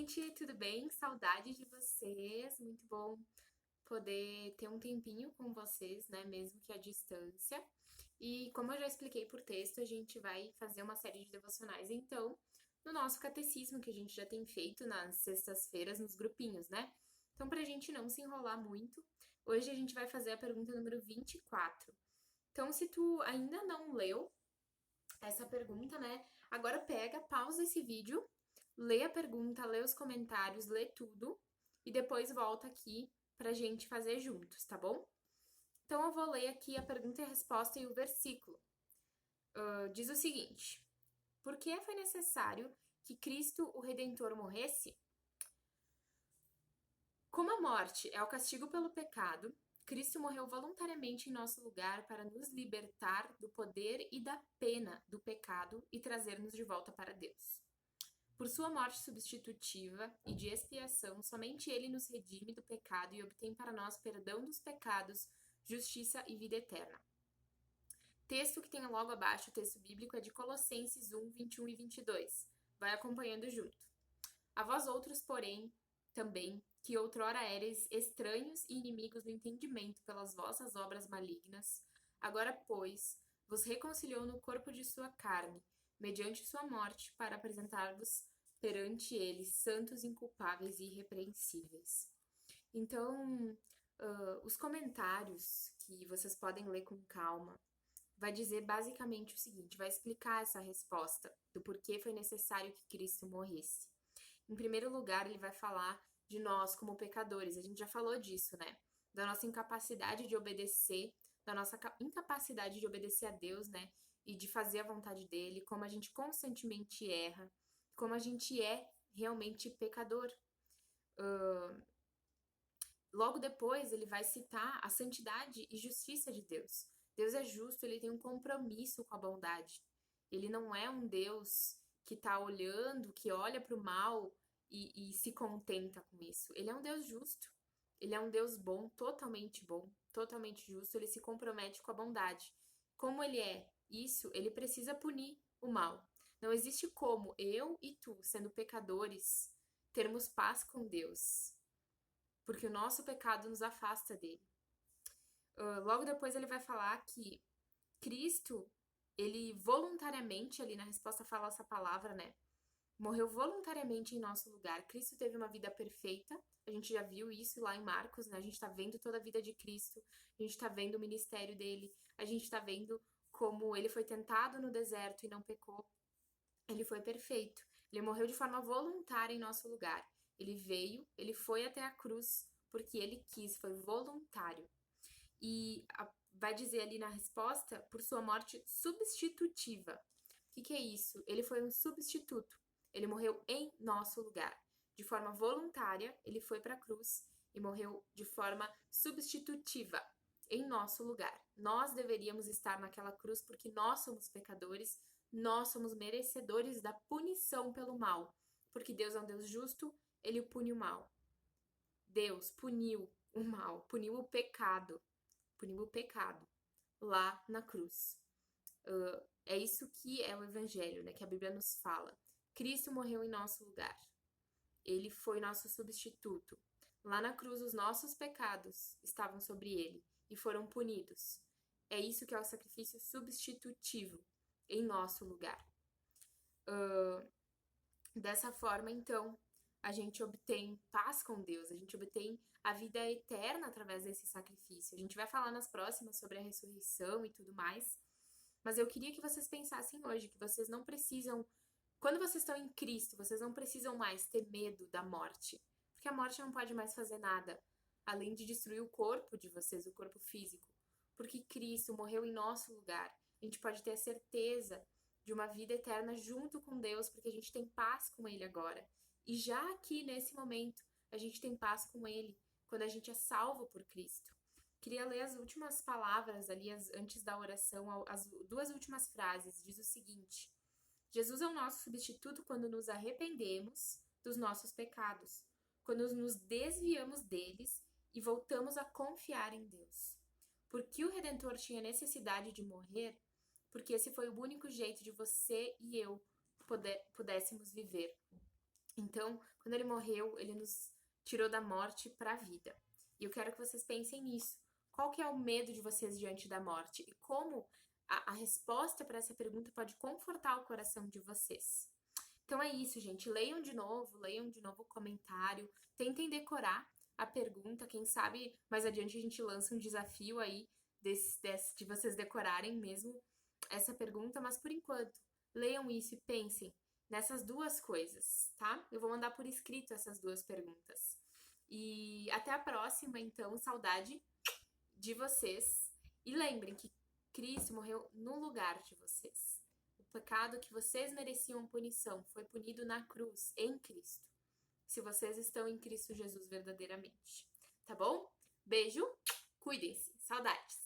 gente, tudo bem? Saudade de vocês. Muito bom poder ter um tempinho com vocês, né? Mesmo que à distância. E como eu já expliquei por texto, a gente vai fazer uma série de devocionais, então, no nosso catecismo, que a gente já tem feito nas sextas-feiras, nos grupinhos, né? Então, pra gente não se enrolar muito, hoje a gente vai fazer a pergunta número 24. Então, se tu ainda não leu essa pergunta, né? Agora pega, pausa esse vídeo, lê a pergunta, lê os comentários, lê tudo e depois volta aqui pra gente fazer juntos, tá bom? Então eu vou ler aqui a pergunta e a resposta e o versículo. Diz o seguinte: Por que foi necessário que Cristo, o Redentor, morresse? Como a morte é o castigo pelo pecado, Cristo morreu voluntariamente em nosso lugar para nos libertar do poder e da pena do pecado e trazer-nos de volta para Deus. Por sua morte substitutiva e de expiação, somente ele nos redime do pecado e obtém para nós perdão dos pecados, justiça e vida eterna. Texto que tem logo abaixo, o texto bíblico, é de Colossenses 1, 21 e 22. Vai acompanhando junto. A vós outros, porém, também, que outrora éreis estranhos e inimigos do entendimento pelas vossas obras malignas, agora, pois, vos reconciliou no corpo de sua carne, mediante sua morte, para apresentar-vos perante ele santos, inculpáveis e irrepreensíveis. Então, os comentários que vocês podem ler com calma vai dizer basicamente o seguinte, vai explicar essa resposta do porquê foi necessário que Cristo morresse. Em primeiro lugar, ele vai falar de nós como pecadores. A gente já falou disso, né? Da nossa incapacidade de obedecer, da nossa incapacidade de obedecer a Deus, né? E de fazer a vontade dele, como a gente constantemente erra, como a gente é realmente pecador. Logo depois, ele vai citar a santidade e justiça de Deus. Deus é justo, ele tem um compromisso com a bondade. Ele não é um Deus que está olhando, que olha para o mal e se contenta com isso. Ele é um Deus justo. Ele é um Deus bom, totalmente justo. Ele se compromete com a bondade. Como ele é isso, ele precisa punir o mal. Não existe como eu e tu, sendo pecadores, termos paz com Deus, porque o nosso pecado nos afasta dele. Logo depois ele vai falar que Cristo, ele voluntariamente, ali na resposta fala essa palavra, né? Morreu voluntariamente em nosso lugar. Cristo teve uma vida perfeita. A gente já viu isso lá em Marcos, né? A gente tá vendo toda a vida de Cristo. A gente tá vendo o ministério dele. A gente tá vendo como ele foi tentado no deserto e não pecou. Ele foi perfeito. Ele morreu de forma voluntária em nosso lugar. Ele veio, ele foi até a cruz porque ele quis, foi voluntário. E vai dizer ali na resposta, por sua morte substitutiva. O que é isso? Ele foi um substituto. Ele morreu em nosso lugar. De forma voluntária, ele foi para a cruz e morreu de forma substitutiva, em nosso lugar. Nós deveríamos estar naquela cruz porque nós somos pecadores, nós somos merecedores da punição pelo mal. Porque Deus é um Deus justo, ele pune o mal. Deus puniu o mal, puniu o pecado lá na cruz. É isso que é o evangelho, né? Que a Bíblia nos fala. Cristo morreu em nosso lugar. Ele foi nosso substituto. Lá na cruz, os nossos pecados estavam sobre ele e foram punidos. É isso que é o sacrifício substitutivo em nosso lugar. Dessa forma, então, a gente obtém paz com Deus, a gente obtém a vida eterna através desse sacrifício. A gente vai falar nas próximas sobre a ressurreição e tudo mais, mas eu queria que vocês pensassem hoje que vocês não precisam, quando vocês estão em Cristo, vocês não precisam mais ter medo da morte, porque a morte não pode mais fazer nada, além de destruir o corpo de vocês, o corpo físico, porque Cristo morreu em nosso lugar. A gente pode ter a certeza de uma vida eterna junto com Deus, porque a gente tem paz com Ele agora. E já aqui, nesse momento, a gente tem paz com Ele, quando a gente é salvo por Cristo. Queria ler as últimas palavras ali, antes da oração, as duas últimas frases. Diz o seguinte: Jesus é o nosso substituto quando nos arrependemos dos nossos pecados, quando nos desviamos deles e voltamos a confiar em Deus. Porque o Redentor tinha necessidade de morrer, porque esse foi o único jeito de você e eu pudéssemos viver. Então, quando ele morreu, ele nos tirou da morte para a vida. E eu quero que vocês pensem nisso. Qual que é o medo de vocês diante da morte? E como a resposta para essa pergunta pode confortar o coração de vocês? Então é isso, gente. Leiam de novo o comentário. Tentem decorar a pergunta. Quem sabe mais adiante a gente lança um desafio aí de vocês decorarem mesmo essa pergunta. Mas por enquanto, leiam isso e pensem nessas duas coisas, tá? Eu vou mandar por escrito essas duas perguntas. E até a próxima, então. Saudade de vocês. E lembrem que Cristo morreu no lugar de vocês. O pecado que vocês mereciam punição foi punido na cruz, em Cristo. Se vocês estão em Cristo Jesus verdadeiramente. Tá bom? Beijo, cuidem-se. Saudades!